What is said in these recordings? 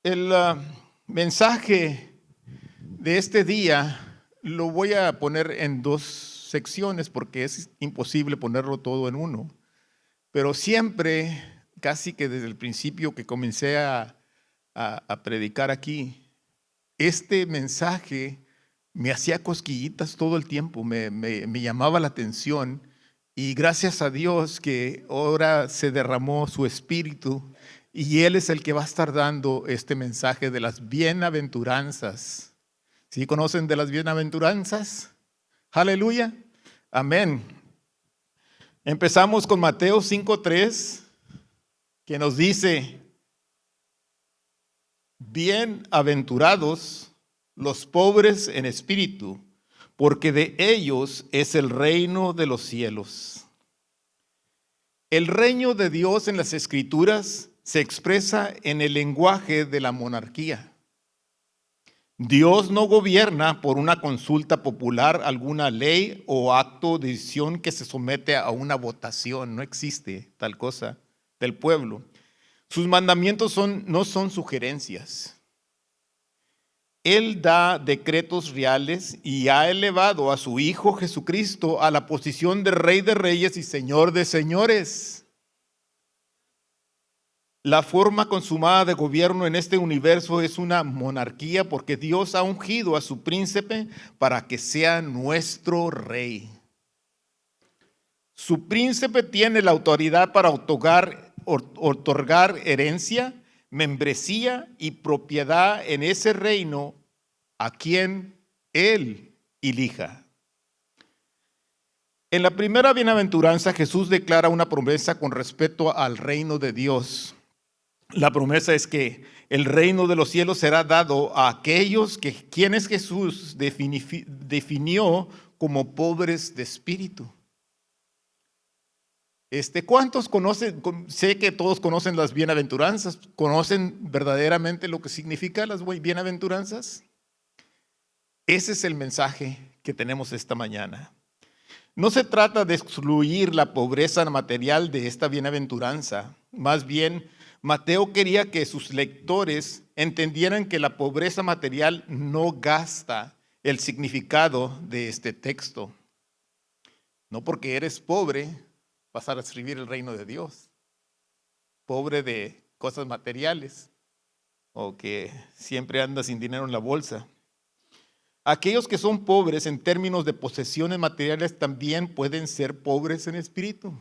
El mensaje de este día lo voy a poner en dos secciones porque es imposible ponerlo todo en uno. Pero siempre, casi que desde el principio que comencé a predicar aquí, este mensaje me hacía cosquillitas todo el tiempo, me llamaba la atención. Y gracias a Dios que ahora se derramó su espíritu y Él es el que va a estar dando este mensaje de las bienaventuranzas. ¿Sí conocen de las bienaventuranzas? Aleluya. Amén. Empezamos con Mateo 5:3, que nos dice: bienaventurados los pobres en espíritu, porque de ellos es el reino de los cielos. El reino de Dios en las Escrituras se expresa en el lenguaje de la monarquía. Dios no gobierna por una consulta popular alguna ley o acto de decisión que se somete a una votación. No existe tal cosa del pueblo. Sus mandamientos no son sugerencias. Él da decretos reales y ha elevado a su Hijo Jesucristo a la posición de Rey de Reyes y Señor de Señores. La forma consumada de gobierno en este universo es una monarquía porque Dios ha ungido a su príncipe para que sea nuestro rey. Su príncipe tiene la autoridad para otorgar herencia, membresía y propiedad en ese reino a quien Él elija. En la primera bienaventuranza, Jesús declara una promesa con respecto al reino de Dios. La promesa es que el reino de los cielos será dado a aquellos quienes Jesús definió como pobres de espíritu. ¿Cuántos conocen? Sé que todos conocen las bienaventuranzas. ¿Conocen verdaderamente lo que significa las bienaventuranzas? Ese es el mensaje que tenemos esta mañana. No se trata de excluir la pobreza material de esta bienaventuranza. Más bien, Mateo quería que sus lectores entendieran que la pobreza material no gasta el significado de este texto. No porque eres pobre vas a recibir el reino de Dios. Pobre de cosas materiales o que siempre anda sin dinero en la bolsa. Aquellos que son pobres en términos de posesiones materiales también pueden ser pobres en espíritu.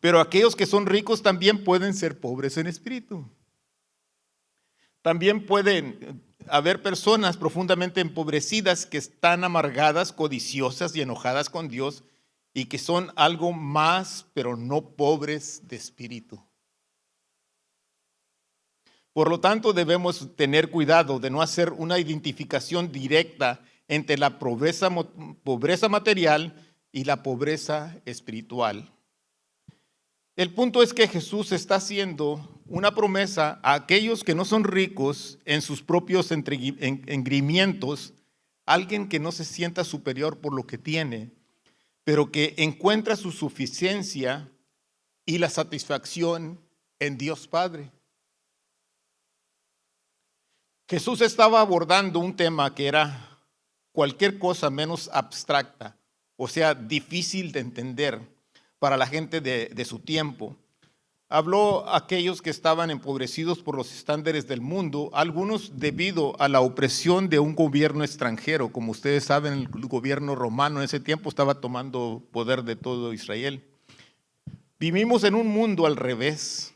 Pero aquellos que son ricos también pueden ser pobres en espíritu. También pueden haber personas profundamente empobrecidas que están amargadas, codiciosas y enojadas con Dios y que son algo más, pero no pobres de espíritu. Por lo tanto, debemos tener cuidado de no hacer una identificación directa entre la pobreza material y la pobreza espiritual. El punto es que Jesús está haciendo una promesa a aquellos que no son ricos en sus propios engreimientos, alguien que no se sienta superior por lo que tiene, pero que encuentra su suficiencia y la satisfacción en Dios Padre. Jesús estaba abordando un tema que era cualquier cosa menos abstracta, o sea, difícil de entender para la gente de su tiempo. Habló a aquellos que estaban empobrecidos por los estándares del mundo, algunos debido a la opresión de un gobierno extranjero. Como ustedes saben, el gobierno romano en ese tiempo estaba tomando poder de todo Israel. Vivimos en un mundo al revés,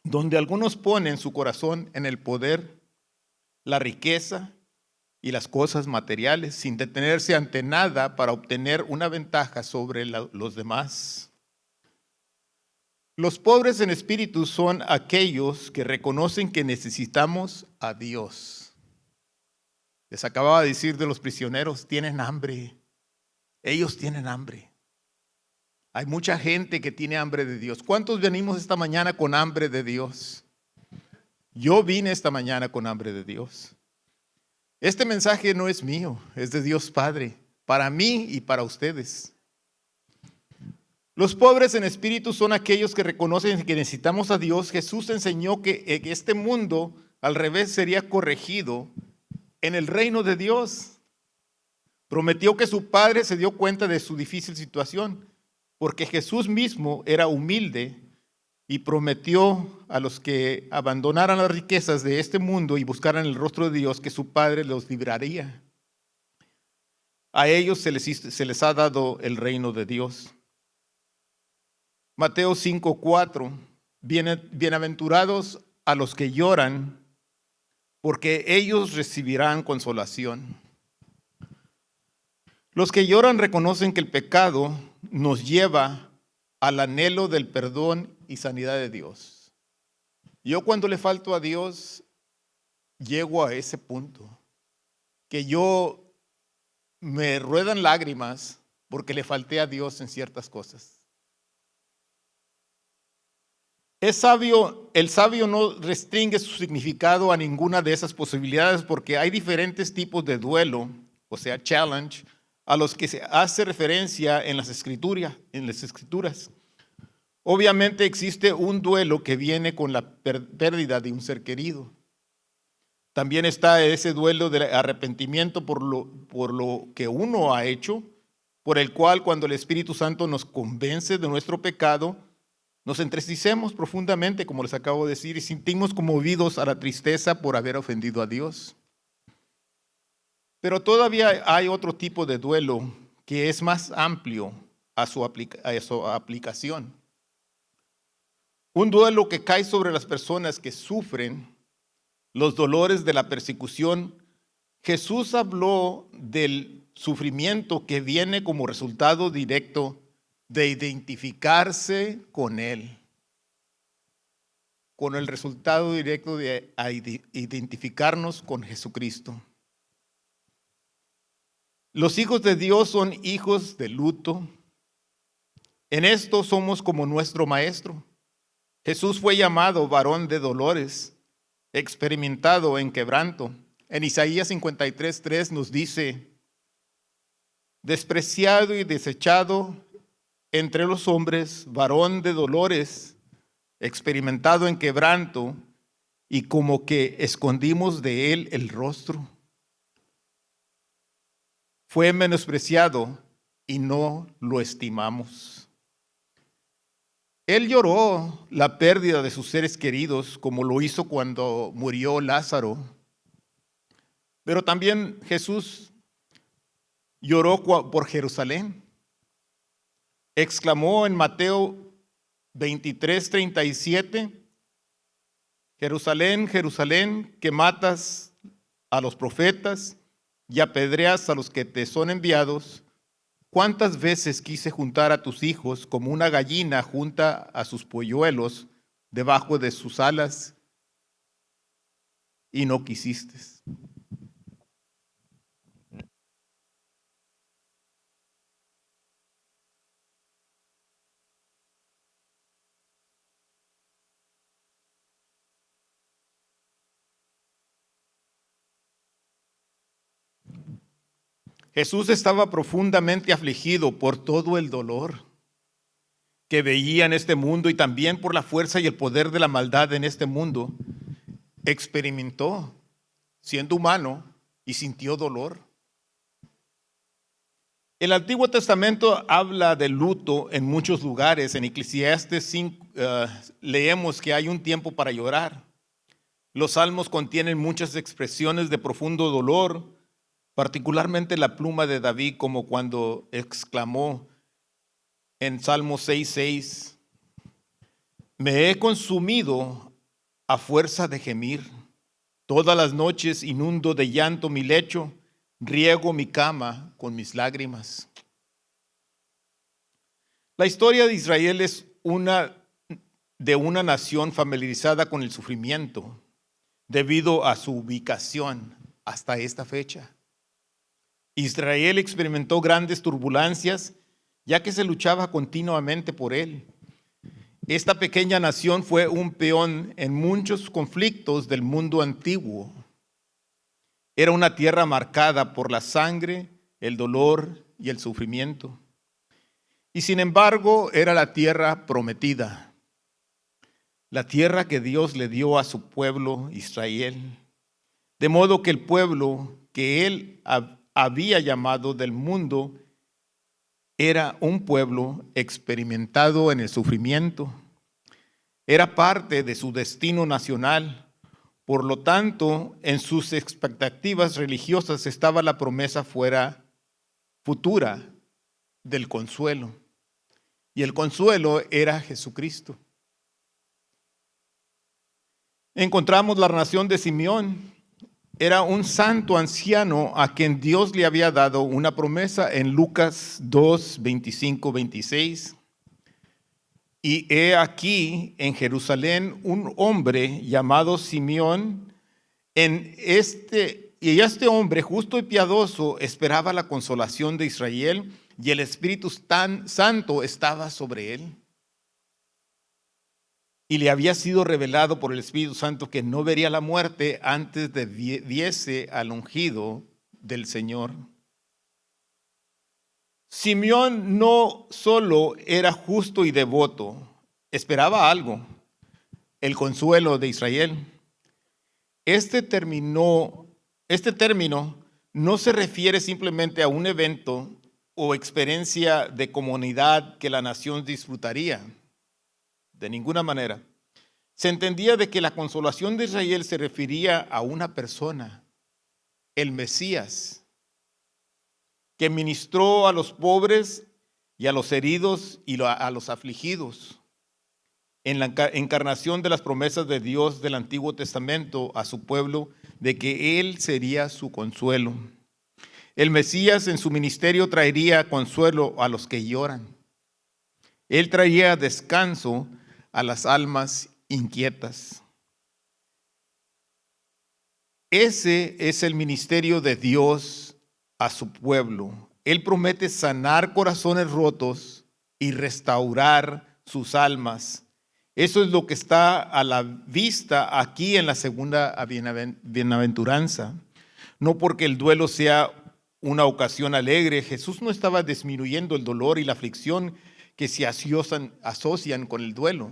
donde algunos ponen su corazón en el poder, la riqueza y las cosas materiales, sin detenerse ante nada para obtener una ventaja sobre los demás. Los pobres en espíritu son aquellos que reconocen que necesitamos a Dios. Les acababa de decir de los prisioneros, tienen hambre. Ellos tienen hambre. Hay mucha gente que tiene hambre de Dios. ¿Cuántos venimos esta mañana con hambre de Dios? Yo vine esta mañana con hambre de Dios. Este mensaje no es mío, es de Dios Padre, para mí y para ustedes. Los pobres en espíritu son aquellos que reconocen que necesitamos a Dios. Jesús enseñó que este mundo, al revés, sería corregido en el reino de Dios. Prometió que su Padre se dio cuenta de su difícil situación, porque Jesús mismo era humilde y prometió a los que abandonaran las riquezas de este mundo y buscaran el rostro de Dios que su Padre los libraría. A ellos se les ha dado el reino de Dios. Mateo 5:4, bienaventurados a los que lloran, porque ellos recibirán consolación. Los que lloran reconocen que el pecado nos lleva al anhelo del perdón y sanidad de Dios. Yo cuando le falto a Dios, llego a ese punto, que yo me ruedan lágrimas porque le falté a Dios en ciertas cosas. El sabio no restringe su significado a ninguna de esas posibilidades porque hay diferentes tipos de duelo, o sea, challenge, a los que se hace referencia en las escrituras. Obviamente existe un duelo que viene con la pérdida de un ser querido. También está ese duelo de arrepentimiento por lo que uno ha hecho, por el cual cuando el Espíritu Santo nos convence de nuestro pecado, nos entristecemos profundamente, como les acabo de decir, y sentimos conmovidos a la tristeza por haber ofendido a Dios. Pero todavía hay otro tipo de duelo que es más amplio a su aplicación. Un duelo que cae sobre las personas que sufren los dolores de la persecución. Jesús habló del sufrimiento que viene como resultado directo de identificarse con Él, con el resultado directo de identificarnos con Jesucristo. Los hijos de Dios son hijos de luto. En esto somos como nuestro Maestro. Jesús fue llamado varón de dolores, experimentado en quebranto. En Isaías 53:3 nos dice: despreciado y desechado entre los hombres, varón de dolores, experimentado en quebranto, y como que escondimos de él el rostro. Fue menospreciado y no lo estimamos. Él lloró la pérdida de sus seres queridos, como lo hizo cuando murió Lázaro. Pero también Jesús lloró por Jerusalén. Exclamó en Mateo 23:37, Jerusalén, Jerusalén, que matas a los profetas y apedreas a los que te son enviados. ¿Cuántas veces quise juntar a tus hijos como una gallina junta a sus polluelos debajo de sus alas y no quisiste? Jesús estaba profundamente afligido por todo el dolor que veía en este mundo y también por la fuerza y el poder de la maldad en este mundo. Experimentó siendo humano y sintió dolor. El Antiguo Testamento habla de luto en muchos lugares. En Eclesiastes 5, leemos que hay un tiempo para llorar. Los salmos contienen muchas expresiones de profundo dolor, particularmente la pluma de David, como cuando exclamó en Salmo 6:6, me he consumido a fuerza de gemir. Todas las noches inundo de llanto mi lecho, riego mi cama con mis lágrimas. La historia de Israel es de una nación familiarizada con el sufrimiento debido a su ubicación hasta esta fecha. Israel experimentó grandes turbulencias ya que se luchaba continuamente por él. Esta pequeña nación fue un peón en muchos conflictos del mundo antiguo. Era una tierra marcada por la sangre, el dolor y el sufrimiento. Y sin embargo, era la tierra prometida, la tierra que Dios le dio a su pueblo Israel. De modo que el pueblo que él había llamado del mundo era un pueblo experimentado en el sufrimiento. Era parte de su destino nacional. Por lo tanto, en sus expectativas religiosas estaba la promesa futura del consuelo. Y el consuelo era Jesucristo. Encontramos la nación de Simeón. Era un santo anciano a quien Dios le había dado una promesa en Lucas 2, 25, 26. Y he aquí en Jerusalén un hombre llamado Simeón. Y este hombre justo y piadoso esperaba la consolación de Israel, y el Espíritu Santo estaba sobre él. Y le había sido revelado por el Espíritu Santo que no vería la muerte antes de viese al ungido del Señor. Simeón no solo era justo y devoto, esperaba algo, el consuelo de Israel. Este término no se refiere simplemente a un evento o experiencia de comunidad que la nación disfrutaría. De ninguna manera. Se entendía de que la consolación de Israel se refería a una persona, el Mesías, que ministró a los pobres y a los heridos y a los afligidos. En la encarnación de las promesas de Dios del Antiguo Testamento a su pueblo, de que Él sería su consuelo. El Mesías en su ministerio traería consuelo a los que lloran. Él traía descanso a las almas inquietas. Ese es el ministerio de Dios a su pueblo. Él promete sanar corazones rotos y restaurar sus almas. Eso es lo que está a la vista aquí en la segunda bienaventuranza. No porque el duelo sea una ocasión alegre. Jesús no estaba disminuyendo el dolor y la aflicción que se asocian con el duelo.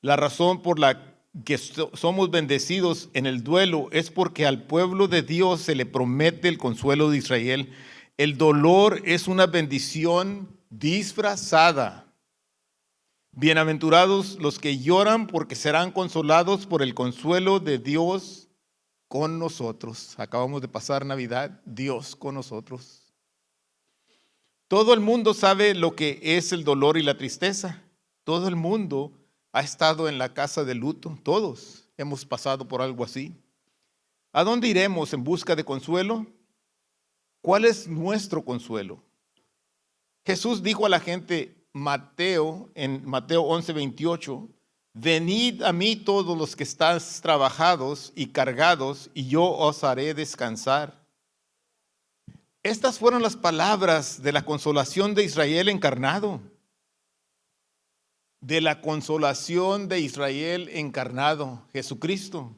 La razón por la que somos bendecidos en el duelo es porque al pueblo de Dios se le promete el consuelo de Israel. El dolor es una bendición disfrazada. Bienaventurados los que lloran, porque serán consolados por el consuelo de Dios con nosotros. Acabamos de pasar Navidad, Dios con nosotros. Todo el mundo sabe lo que es el dolor y la tristeza. Todo el mundo ha estado en la casa de luto. Todos hemos pasado por algo así. ¿A dónde iremos en busca de consuelo? ¿Cuál es nuestro consuelo? Jesús dijo a la gente, en Mateo 11:28, venid a mí todos los que estáis trabajados y cargados, y yo os haré descansar. Estas fueron las palabras de la consolación de Israel encarnado. De la consolación de Israel encarnado, Jesucristo.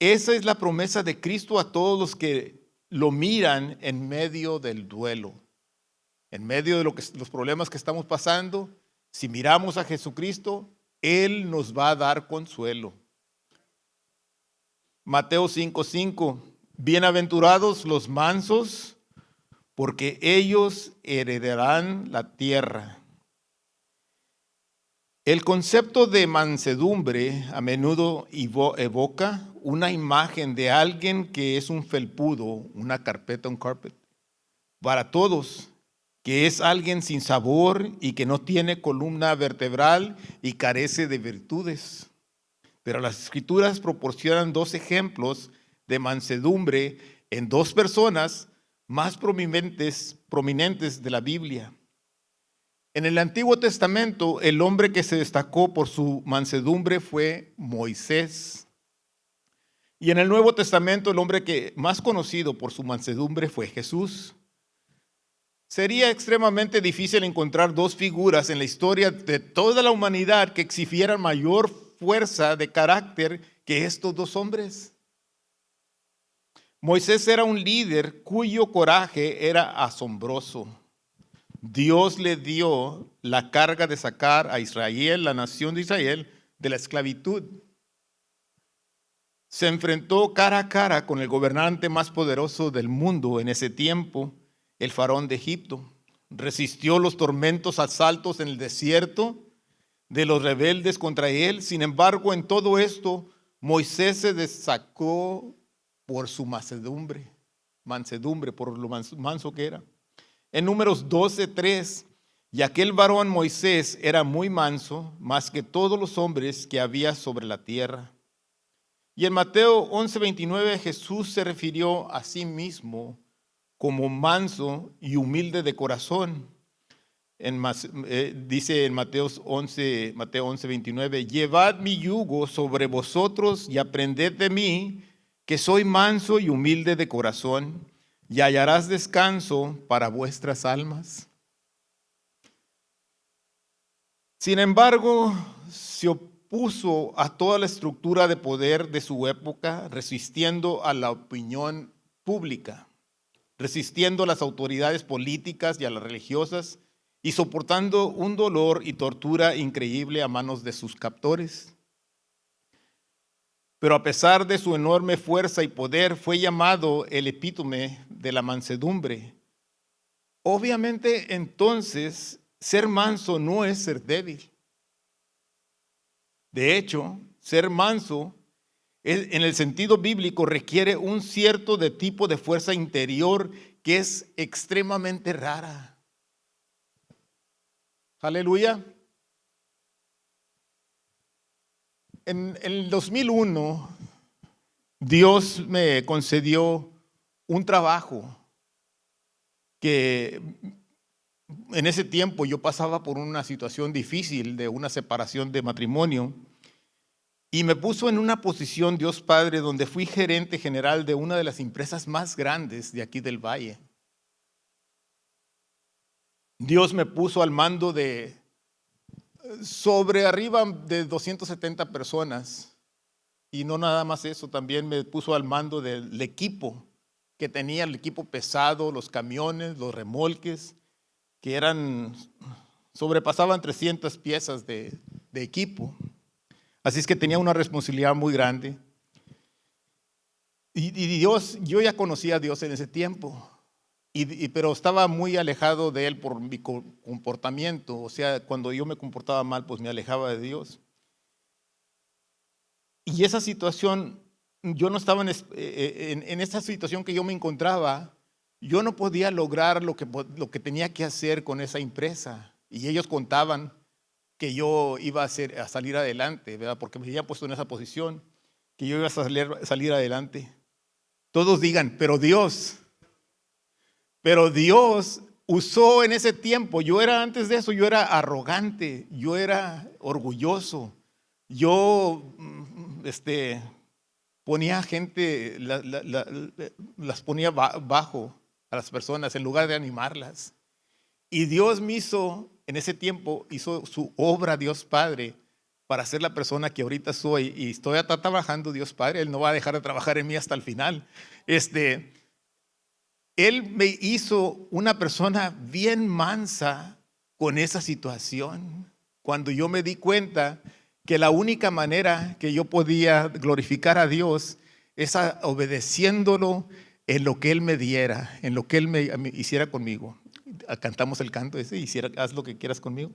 Esa es la promesa de Cristo a todos los que lo miran en medio del duelo. En medio de los problemas que estamos pasando, si miramos a Jesucristo, Él nos va a dar consuelo. Mateo 5:5. Bienaventurados los mansos, porque ellos heredarán la tierra. El concepto de mansedumbre a menudo evoca una imagen de alguien que es un felpudo, una carpeta, un carpet, para todos, que es alguien sin sabor y que no tiene columna vertebral y carece de virtudes. Pero las Escrituras proporcionan dos ejemplos de mansedumbre en dos personas más prominentes de la Biblia. En el Antiguo Testamento, el hombre que se destacó por su mansedumbre fue Moisés. Y en el Nuevo Testamento, el hombre que más conocido por su mansedumbre fue Jesús. Sería extremadamente difícil encontrar dos figuras en la historia de toda la humanidad que exhibieran mayor fuerza de carácter que estos dos hombres. Moisés era un líder cuyo coraje era asombroso. Dios le dio la carga de sacar a Israel, la nación de Israel, de la esclavitud. Se enfrentó cara a cara con el gobernante más poderoso del mundo en ese tiempo, el faraón de Egipto. Resistió los tormentos, asaltos en el desierto de los rebeldes contra él. Sin embargo, en todo esto, Moisés se destacó por su mansedumbre, por lo manso que era. En Números 12:3, y aquel varón Moisés era muy manso, más que todos los hombres que había sobre la tierra. Y en Mateo 11:29 Jesús se refirió a sí mismo como manso y humilde de corazón. Dice en Mateo 11:29, llevad mi yugo sobre vosotros y aprended de mí, que soy manso y humilde de corazón, y hallarás descanso para vuestras almas. Sin embargo, se opuso a toda la estructura de poder de su época, resistiendo a la opinión pública, resistiendo a las autoridades políticas y a las religiosas, y soportando un dolor y tortura increíble a manos de sus captores. Pero a pesar de su enorme fuerza y poder, fue llamado el epítome de la mansedumbre. Obviamente, entonces, ser manso no es ser débil. De hecho, ser manso, en el sentido bíblico, requiere un cierto tipo de fuerza interior que es extremadamente rara. Aleluya. En el 2001, Dios me concedió un trabajo que en ese tiempo yo pasaba por una situación difícil de una separación de matrimonio y me puso en una posición, Dios Padre, donde fui gerente general de una de las empresas más grandes de aquí del Valle. Dios me puso al mando de sobre arriba de 270 personas. Y no nada más eso, también me puso al mando del equipo que tenía, el equipo pesado, los camiones, los remolques, que sobrepasaban 300 piezas de equipo. Así es que tenía una responsabilidad muy grande. Y Dios, yo ya conocía a Dios en ese tiempo. Pero estaba muy alejado de Él por mi comportamiento. O sea, cuando yo me comportaba mal, pues me alejaba de Dios. Y esa situación, yo no estaba en esa situación que yo me encontraba, yo no podía lograr lo que tenía que hacer con esa empresa. Y ellos contaban que yo iba a salir adelante, ¿verdad? Porque me habían puesto en esa posición, que yo iba a salir adelante. Todos digan, pero Dios usó en ese tiempo. Antes de eso, yo era arrogante, yo era orgulloso, yo ponía gente, las ponía bajo a las personas en lugar de animarlas. Y Dios me hizo, en ese tiempo, hizo su obra, Dios Padre, para ser la persona que ahorita soy. Y estoy trabajando, Dios Padre, Él no va a dejar de trabajar en mí hasta el final. Él me hizo una persona bien mansa con esa situación. Cuando yo me di cuenta que la única manera que yo podía glorificar a Dios es obedeciéndolo en lo que Él me diera, en lo que Él me hiciera conmigo. Cantamos el canto ese, haz lo que quieras conmigo.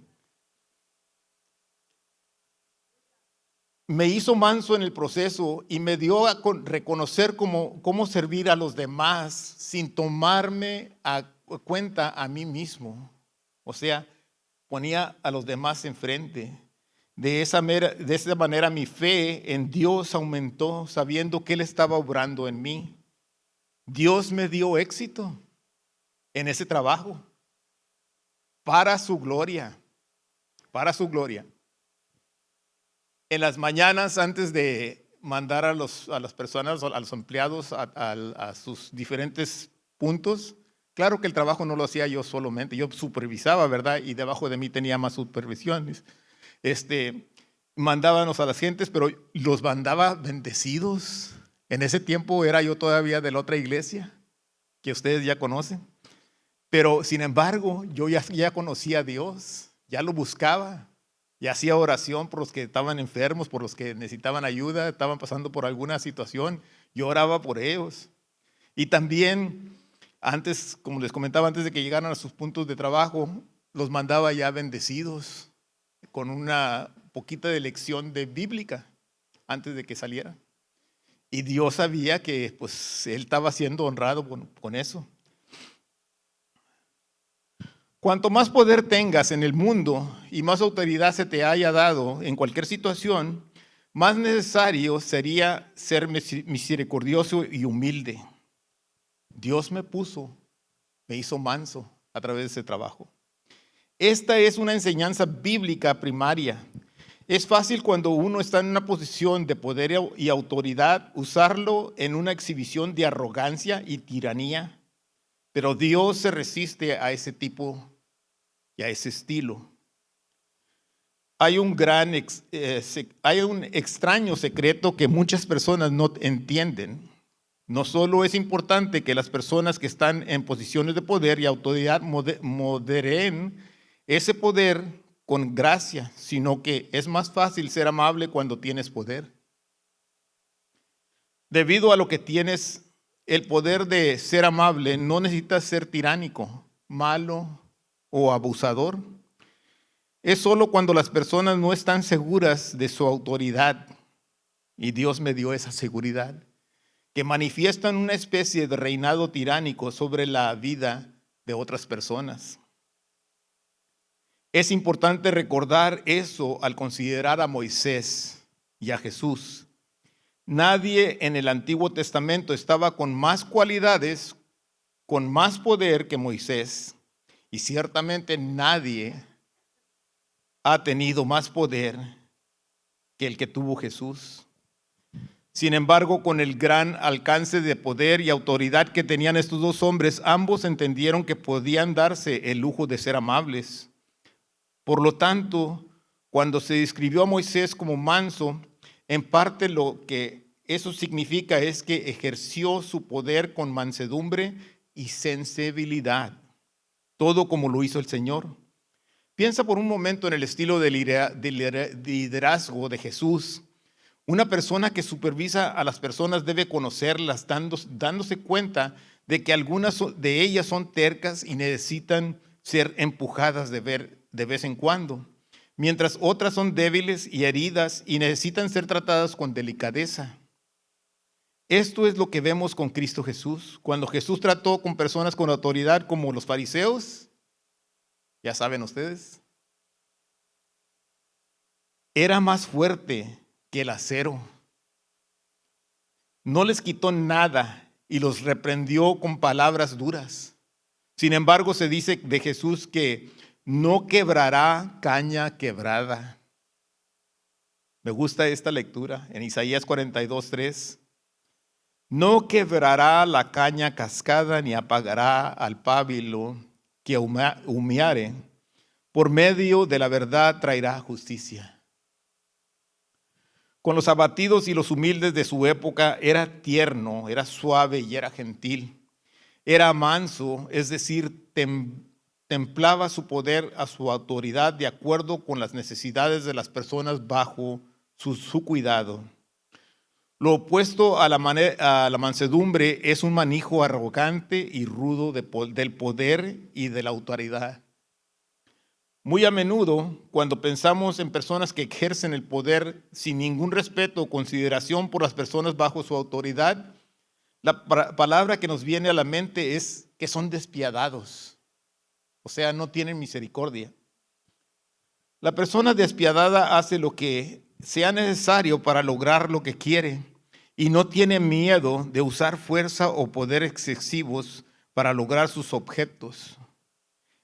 Me hizo manso en el proceso y me dio a reconocer cómo servir a los demás sin tomarme a cuenta a mí mismo. O sea, ponía a los demás enfrente. De esa manera mi fe en Dios aumentó, sabiendo que Él estaba obrando en mí. Dios me dio éxito en ese trabajo para su gloria, para su gloria. En las mañanas, antes de mandar a las personas, a los empleados a sus diferentes puntos, claro que el trabajo no lo hacía yo solamente, yo supervisaba, ¿verdad? Y debajo de mí tenía más supervisiones. Mandábamos a las gentes, pero los mandaba bendecidos. En ese tiempo era yo todavía de la otra iglesia, que ustedes ya conocen. Pero sin embargo, yo ya conocía a Dios, ya lo buscaba, y hacía oración por los que estaban enfermos, por los que necesitaban ayuda, estaban pasando por alguna situación. Yo oraba por ellos. Y también, antes, como les comentaba, antes de que llegaran a sus puntos de trabajo, los mandaba ya bendecidos con una poquita de lección de bíblica antes de que salieran. Y Dios sabía que pues él estaba siendo honrado con eso. Cuanto más poder tengas en el mundo y más autoridad se te haya dado en cualquier situación, más necesario sería ser misericordioso y humilde. Dios me hizo manso a través de ese trabajo. Esta es una enseñanza bíblica primaria. Es fácil cuando uno está en una posición de poder y autoridad usarlo en una exhibición de arrogancia y tiranía, pero Dios se resiste a ese tipo y a ese estilo. Hay un extraño secreto que muchas personas no entienden. No solo es importante que las personas que están en posiciones de poder y autoridad moderen ese poder con gracia, sino que es más fácil ser amable cuando tienes poder. Debido a lo que tienes el poder de ser amable, no necesitas ser tiránico, malo o abusador. Es solo cuando las personas no están seguras de su autoridad, y Dios me dio esa seguridad, que manifiestan una especie de reinado tiránico sobre la vida de otras personas. Es importante recordar eso al considerar a Moisés y a Jesús. Nadie en el Antiguo Testamento estaba con más cualidades, con más poder que Moisés. Y ciertamente nadie ha tenido más poder que el que tuvo Jesús. Sin embargo, con el gran alcance de poder y autoridad que tenían estos dos hombres, ambos entendieron que podían darse el lujo de ser amables. Por lo tanto, cuando se describió a Moisés como manso, en parte lo que eso significa es que ejerció su poder con mansedumbre y sensibilidad, todo como lo hizo el Señor. Piensa por un momento en el estilo de liderazgo de Jesús. Una persona que supervisa a las personas debe conocerlas, dándose cuenta de que algunas de ellas son tercas y necesitan ser empujadas de vez en cuando, mientras otras son débiles y heridas y necesitan ser tratadas con delicadeza. Esto es lo que vemos con Cristo Jesús. Cuando Jesús trató con personas con autoridad como los fariseos, ya saben ustedes, era más fuerte que el acero. No les quitó nada y los reprendió con palabras duras. Sin embargo, se dice de Jesús que no quebrará caña quebrada. Me gusta esta lectura en Isaías 42:3. No quebrará la caña cascada ni apagará al pábilo que humeare. Por medio de la verdad traerá justicia. Con los abatidos y los humildes de su época era tierno, era suave y era gentil. Era manso, es decir, templaba su poder a su autoridad de acuerdo con las necesidades de las personas bajo su cuidado. Lo opuesto a la mansedumbre es un manejo arrogante y rudo del poder y de la autoridad. Muy a menudo, cuando pensamos en personas que ejercen el poder sin ningún respeto o consideración por las personas bajo su autoridad, la palabra que nos viene a la mente es que son despiadados, o sea, no tienen misericordia. La persona despiadada hace lo que sea necesario para lograr lo que quiere y no tiene miedo de usar fuerza o poder excesivos para lograr sus objetos.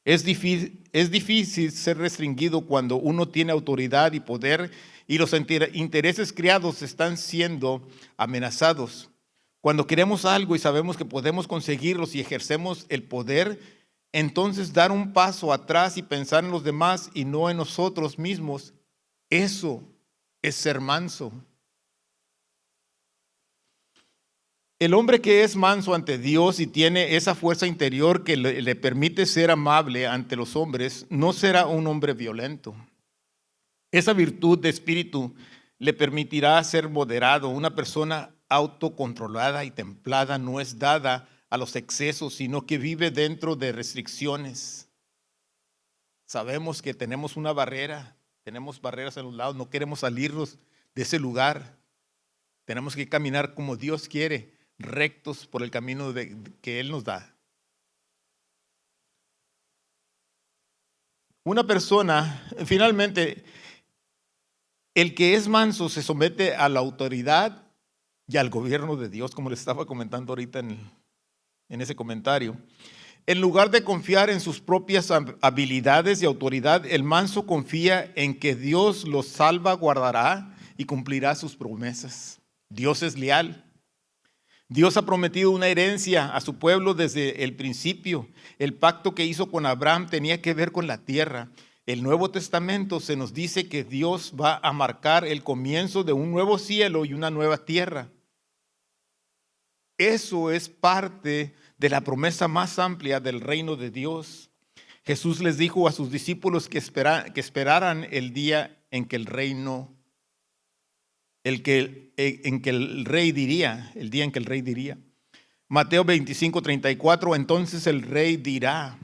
Es difícil ser restringido cuando uno tiene autoridad y poder y los intereses creados están siendo amenazados. Cuando queremos algo y sabemos que podemos conseguirlo si ejercemos el poder, entonces dar un paso atrás y pensar en los demás y no en nosotros mismos, eso es ser manso. El hombre que es manso ante Dios y tiene esa fuerza interior que le permite ser amable ante los hombres, no será un hombre violento. Esa virtud de espíritu le permitirá ser moderado. Una persona autocontrolada y templada no es dada a los excesos, sino que vive dentro de restricciones. Sabemos que tenemos una barrera, tenemos barreras a los lados, no queremos salirnos de ese lugar. Tenemos que caminar como Dios quiere, rectos por el camino que Él nos da. Una persona, finalmente, el que es manso se somete a la autoridad y al gobierno de Dios, como les estaba comentando ahorita en ese comentario. En lugar de confiar en sus propias habilidades y autoridad, el manso confía en que Dios los salvaguardará y cumplirá sus promesas. Dios es leal. Dios ha prometido una herencia a su pueblo desde el principio. El pacto que hizo con Abraham tenía que ver con la tierra. El Nuevo Testamento se nos dice que Dios va a marcar el comienzo de un nuevo cielo y una nueva tierra. Eso es parte de la promesa más amplia del reino de Dios. Jesús les dijo a sus discípulos que esperaran el día en que el día en que el rey diría. Mateo 25:34, entonces el rey dirá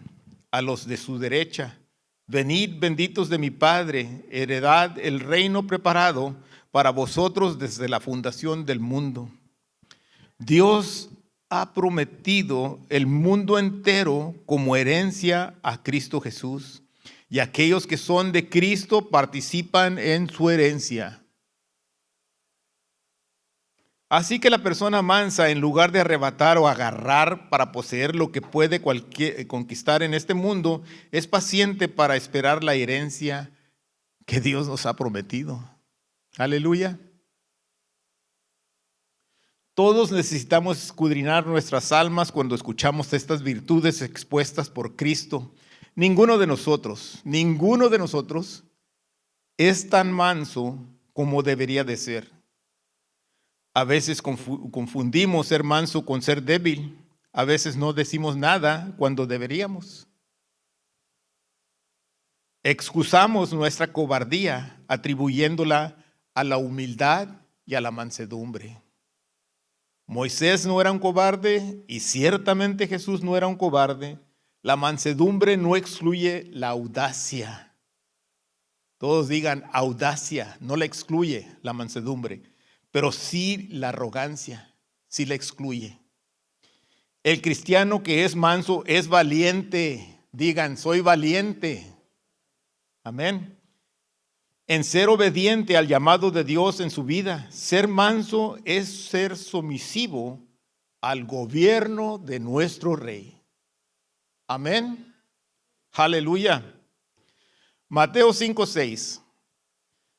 a los de su derecha, venid benditos de mi Padre, heredad el reino preparado para vosotros desde la fundación del mundo. Dios ha prometido el mundo entero como herencia a Cristo Jesús, y aquellos que son de Cristo participan en su herencia. Así que la persona mansa, en lugar de arrebatar o agarrar para poseer lo que puede conquistar en este mundo, es paciente para esperar la herencia que Dios nos ha prometido. Aleluya. Todos necesitamos escudriñar nuestras almas cuando escuchamos estas virtudes expuestas por Cristo. Ninguno de nosotros es tan manso como debería de ser. A veces confundimos ser manso con ser débil. A veces no decimos nada cuando deberíamos. Excusamos nuestra cobardía atribuyéndola a la humildad y a la mansedumbre. Moisés no era un cobarde y ciertamente Jesús no era un cobarde. La mansedumbre no excluye la audacia. Todos digan audacia, no la excluye la mansedumbre, pero sí la arrogancia, sí la excluye. El cristiano que es manso es valiente. Digan, soy valiente. Amén. En ser obediente al llamado de Dios en su vida. Ser manso es ser sumisivo al gobierno de nuestro Rey. Amén. Aleluya. Mateo 5:6.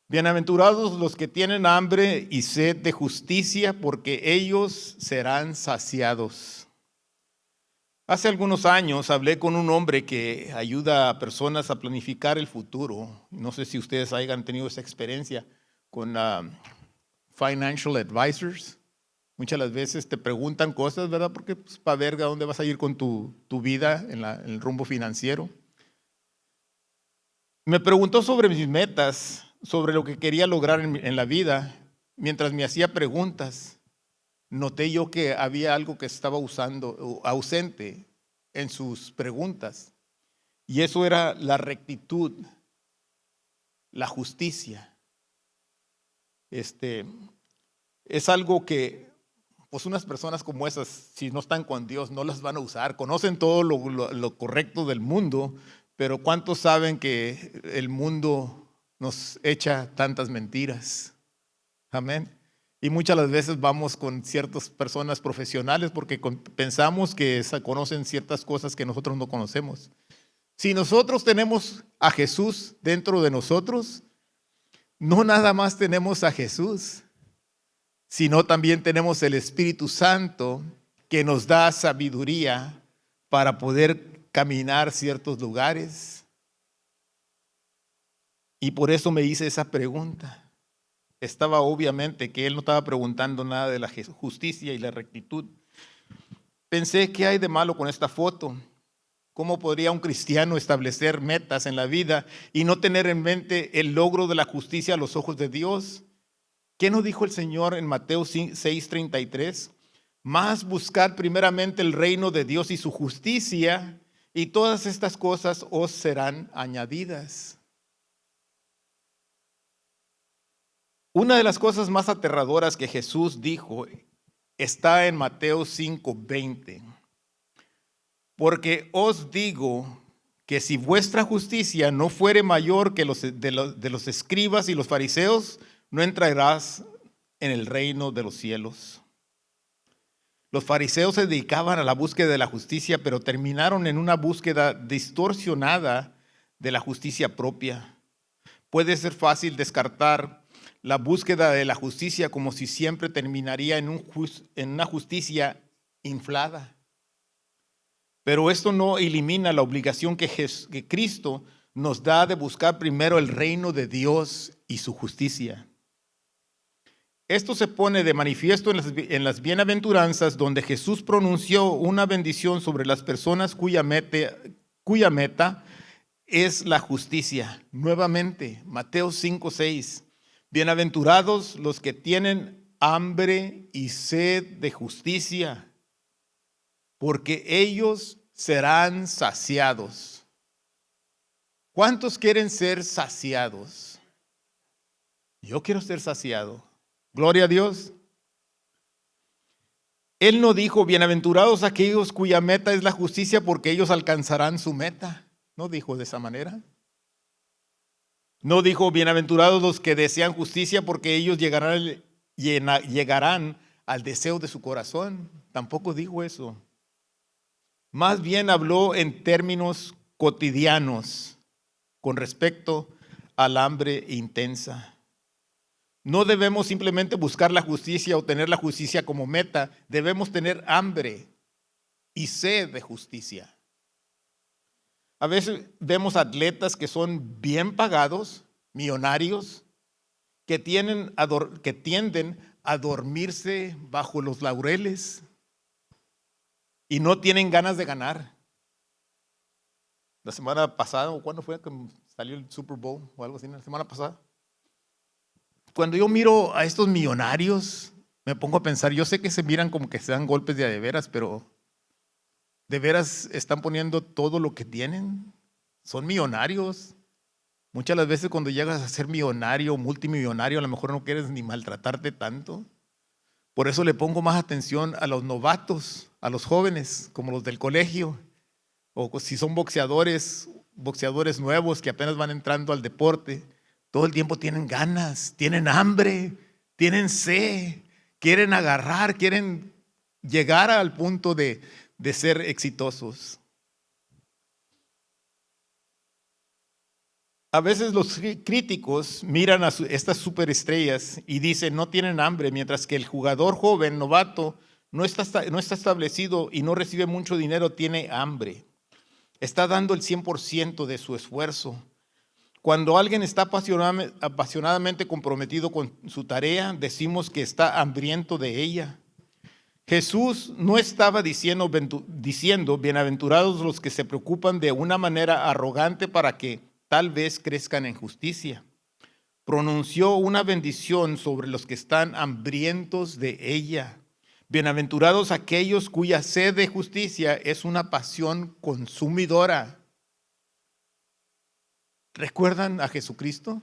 Bienaventurados los que tienen hambre y sed de justicia, porque ellos serán saciados. Hace algunos años hablé con un hombre que ayuda a personas a planificar el futuro. No sé si ustedes hayan tenido esa experiencia con financial advisors. Muchas de las veces te preguntan cosas, ¿verdad? Porque para ver a dónde vas a ir con tu vida en el rumbo financiero. Me preguntó sobre mis metas, sobre lo que quería lograr en la vida. Mientras me hacía preguntas, noté yo que había algo que estaba ausente en sus preguntas. Y eso era la rectitud, la justicia. Es algo que, pues unas personas como esas, si no están con Dios, no las van a usar. Conocen todo lo correcto del mundo, pero ¿cuántos saben que el mundo nos echa tantas mentiras? Amén. Y muchas las veces vamos con ciertas personas profesionales porque pensamos que conocen ciertas cosas que nosotros no conocemos. Si nosotros tenemos a Jesús dentro de nosotros, no nada más tenemos a Jesús, sino también tenemos el Espíritu Santo que nos da sabiduría para poder caminar ciertos lugares. Y por eso me hice esa pregunta. estaba obviamente que él no estaba preguntando nada de la justicia y la rectitud. Pensé, ¿qué hay de malo con esta foto? ¿Cómo podría un cristiano establecer metas en la vida y no tener en mente el logro de la justicia a los ojos de Dios? ¿Qué nos dijo el Señor en Mateo 6:33? Más buscar primeramente el reino de Dios y su justicia, y todas estas cosas os serán añadidas. Una de las cosas más aterradoras que Jesús dijo está en Mateo 5:20. Porque os digo que si vuestra justicia no fuere mayor que de los escribas y los fariseos, no entrarás en el reino de los cielos. Los fariseos se dedicaban a la búsqueda de la justicia, pero terminaron en una búsqueda distorsionada de la justicia propia. Puede ser fácil descartar la búsqueda de la justicia como si siempre terminaría en una justicia inflada. Pero esto no elimina la obligación que Cristo nos da de buscar primero el reino de Dios y su justicia. Esto se pone de manifiesto en las bienaventuranzas, donde Jesús pronunció una bendición sobre las personas cuya meta es la justicia. Nuevamente, Mateo 5:6. Bienaventurados los que tienen hambre y sed de justicia, porque ellos serán saciados. ¿Cuántos quieren ser saciados? Yo quiero ser saciado. Gloria a Dios. Él no dijo, bienaventurados aquellos cuya meta es la justicia, porque ellos alcanzarán su meta. No dijo de esa manera. No dijo, bienaventurados los que desean justicia, porque ellos llegarán al deseo de su corazón. Tampoco dijo eso. Más bien habló en términos cotidianos con respecto al hambre intensa. No debemos simplemente buscar la justicia o tener la justicia como meta. Debemos tener hambre y sed de justicia. A veces vemos atletas que son bien pagados, millonarios, que tienden a dormirse bajo los laureles y no tienen ganas de ganar. La semana pasada, ¿o cuándo fue que salió el Super Bowl o algo así? La semana pasada. Cuando yo miro a estos millonarios, me pongo a pensar, yo sé que se miran como que se dan golpes de veras, pero ¿de veras están poniendo todo lo que tienen? Son millonarios. Muchas las veces cuando llegas a ser millonario, multimillonario, a lo mejor no quieres ni maltratarte tanto. Por eso le pongo más atención a los novatos, a los jóvenes, como los del colegio, o si son boxeadores nuevos que apenas van entrando al deporte. Todo el tiempo tienen ganas, tienen hambre, tienen sed, quieren agarrar, quieren llegar al punto de ser exitosos. A veces los críticos miran a estas superestrellas y dicen no tienen hambre, mientras que el jugador joven, novato, no está establecido y no recibe mucho dinero, tiene hambre. Está dando el 100% de su esfuerzo. Cuando alguien está apasionadamente comprometido con su tarea, decimos que está hambriento de ella. Jesús no estaba diciendo, bienaventurados los que se preocupan de una manera arrogante para que tal vez crezcan en justicia. Pronunció una bendición sobre los que están hambrientos de ella. Bienaventurados aquellos cuya sed de justicia es una pasión consumidora. ¿Recuerdan a Jesucristo?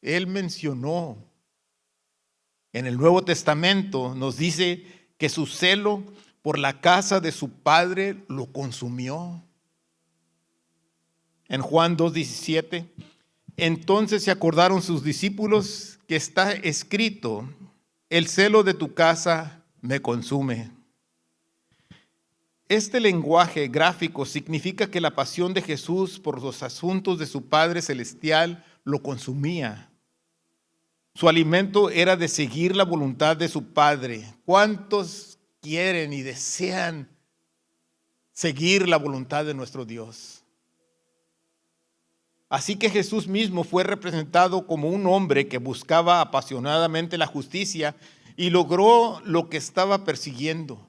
Él mencionó en el Nuevo Testamento, nos dice que su celo por la casa de su padre lo consumió. En Juan 2:17, entonces se acordaron sus discípulos que está escrito, el celo de tu casa me consume. Este lenguaje gráfico significa que la pasión de Jesús por los asuntos de su Padre Celestial lo consumía. Su alimento era de seguir la voluntad de su Padre. ¿Cuántos quieren y desean seguir la voluntad de nuestro Dios? Así que Jesús mismo fue representado como un hombre que buscaba apasionadamente la justicia y logró lo que estaba persiguiendo.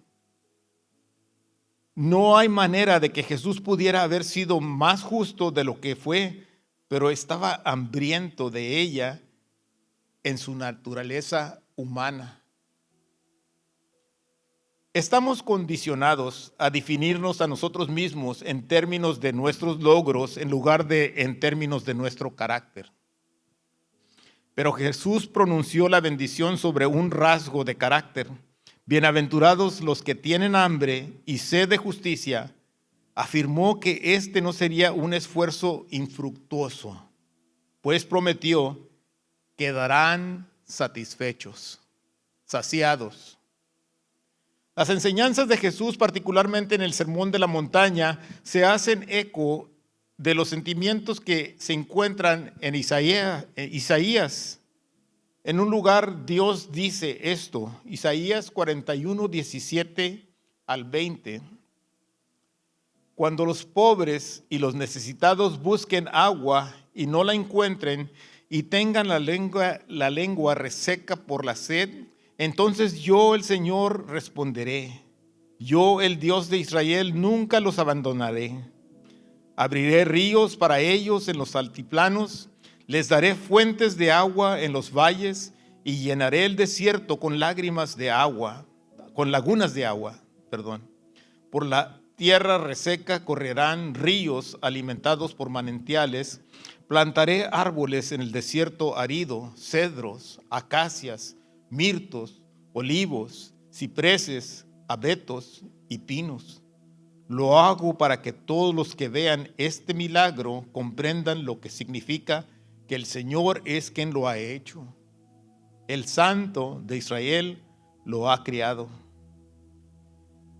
No hay manera de que Jesús pudiera haber sido más justo de lo que fue, pero estaba hambriento de ella en su naturaleza humana. Estamos condicionados a definirnos a nosotros mismos en términos de nuestros logros en lugar de en términos de nuestro carácter. Pero Jesús pronunció la bendición sobre un rasgo de carácter. Bienaventurados los que tienen hambre y sed de justicia. Afirmó que este no sería un esfuerzo infructuoso, pues prometió: quedarán satisfechos, saciados. Las enseñanzas de Jesús, particularmente en el Sermón de la Montaña, se hacen eco de los sentimientos que se encuentran en Isaías. En un lugar Dios dice esto, Isaías 41, 17 al 20. Cuando los pobres y los necesitados busquen agua y no la encuentren y tengan la lengua reseca por la sed, entonces yo, el Señor, responderé. Yo, el Dios de Israel, nunca los abandonaré. Abriré ríos para ellos en los altiplanos, les daré fuentes de agua en los valles y llenaré el desierto con lagunas de agua. Por la tierra reseca correrán ríos alimentados por manantiales. Plantaré árboles en el desierto árido, cedros, acacias, mirtos, olivos, cipreses, abetos y pinos. Lo hago para que todos los que vean este milagro comprendan lo que significa que el Señor es quien lo ha hecho. El Santo de Israel lo ha criado.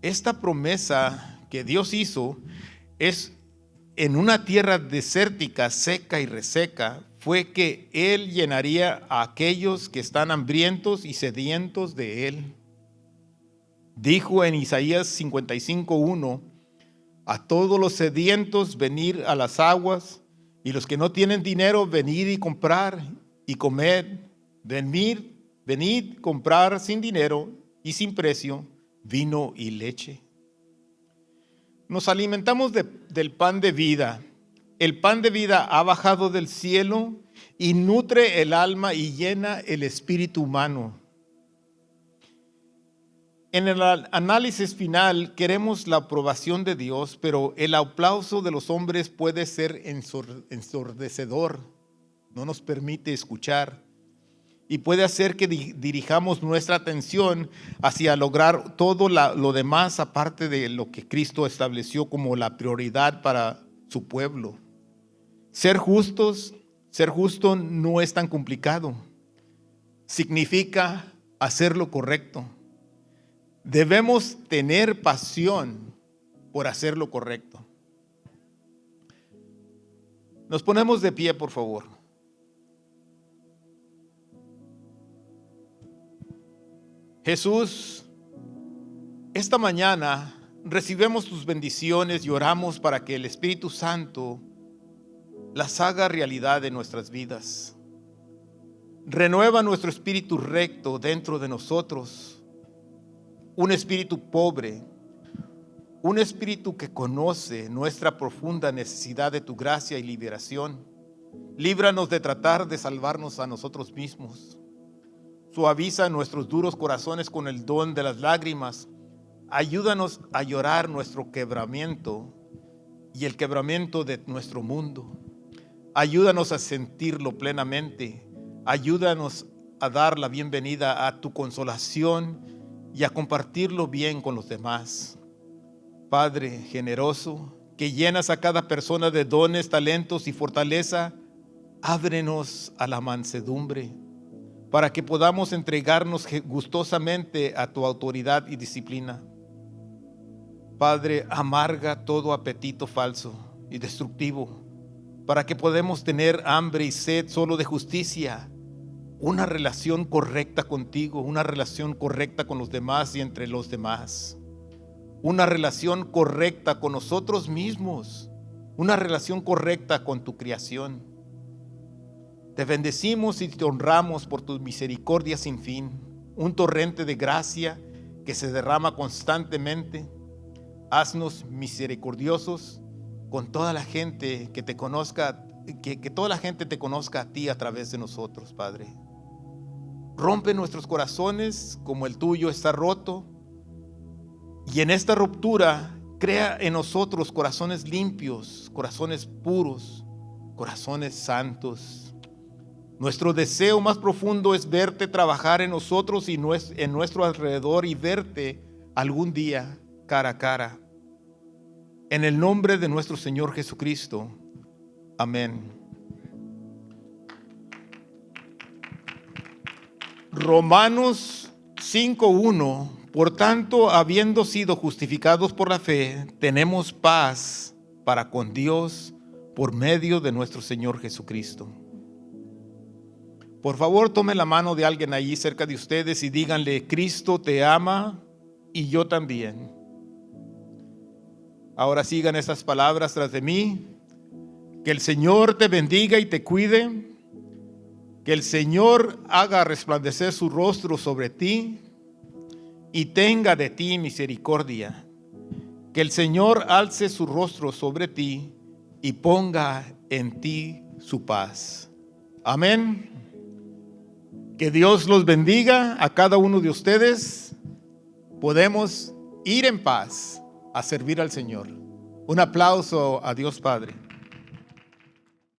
Esta promesa que Dios hizo es en una tierra desértica, seca y reseca, fue que Él llenaría a aquellos que están hambrientos y sedientos de Él. Dijo en Isaías 55:1, a todos los sedientos venid a las aguas, y los que no tienen dinero venid y comprar y comer. Venid comprar sin dinero y sin precio vino y leche. Nos alimentamos del pan de vida. El pan de vida ha bajado del cielo y nutre el alma y llena el espíritu humano. En el análisis final queremos la aprobación de Dios, pero el aplauso de los hombres puede ser ensordecedor, no nos permite escuchar y puede hacer que dirijamos nuestra atención hacia lograr todo lo demás aparte de lo que Cristo estableció como la prioridad para su pueblo. Ser justo no es tan complicado. Significa hacer lo correcto. Debemos tener pasión por hacer lo correcto. Nos ponemos de pie, por favor. Jesús, esta mañana recibimos tus bendiciones y oramos para que el Espíritu Santo las haga realidad en nuestras vidas. Renueva nuestro espíritu recto dentro de nosotros. Un espíritu pobre, un espíritu que conoce nuestra profunda necesidad de tu gracia y liberación. Líbranos de tratar de salvarnos a nosotros mismos. Suaviza nuestros duros corazones con el don de las lágrimas. Ayúdanos a llorar nuestro quebramiento y el quebramiento de nuestro mundo. Ayúdanos a sentirlo plenamente. Ayúdanos a dar la bienvenida a tu consolación y a compartirlo bien con los demás. Padre generoso, que llenas a cada persona de dones, talentos y fortaleza, ábrenos a la mansedumbre para que podamos entregarnos gustosamente a tu autoridad y disciplina. Padre, amarga todo apetito falso y destructivo para que podamos tener hambre y sed solo de justicia, una relación correcta contigo, una relación correcta con los demás y entre los demás, una relación correcta con nosotros mismos, una relación correcta con tu creación. Te bendecimos y te honramos por tu misericordia sin fin, un torrente de gracia que se derrama constantemente. Haznos misericordiosos con toda la gente que te conozca, que toda la gente te conozca a ti a través de nosotros, Padre. Rompe nuestros corazones como el tuyo está roto, y en esta ruptura crea en nosotros corazones limpios, corazones puros, corazones santos. Nuestro deseo más profundo es verte trabajar en nosotros y en nuestro alrededor, y verte algún día cara a cara. En el nombre de nuestro Señor Jesucristo. Amén. Romanos 5:1. Por tanto, habiendo sido justificados por la fe, tenemos paz para con Dios por medio de nuestro Señor Jesucristo. Por favor, tome la mano de alguien allí cerca de ustedes y díganle: Cristo te ama y yo también. Ahora sigan esas palabras tras de mí. Que el Señor te bendiga y te cuide. Que el Señor haga resplandecer su rostro sobre ti y tenga de ti misericordia. Que el Señor alce su rostro sobre ti y ponga en ti su paz. Amén. Que Dios los bendiga a cada uno de ustedes. Podemos ir en paz a servir al Señor. Un aplauso a Dios Padre.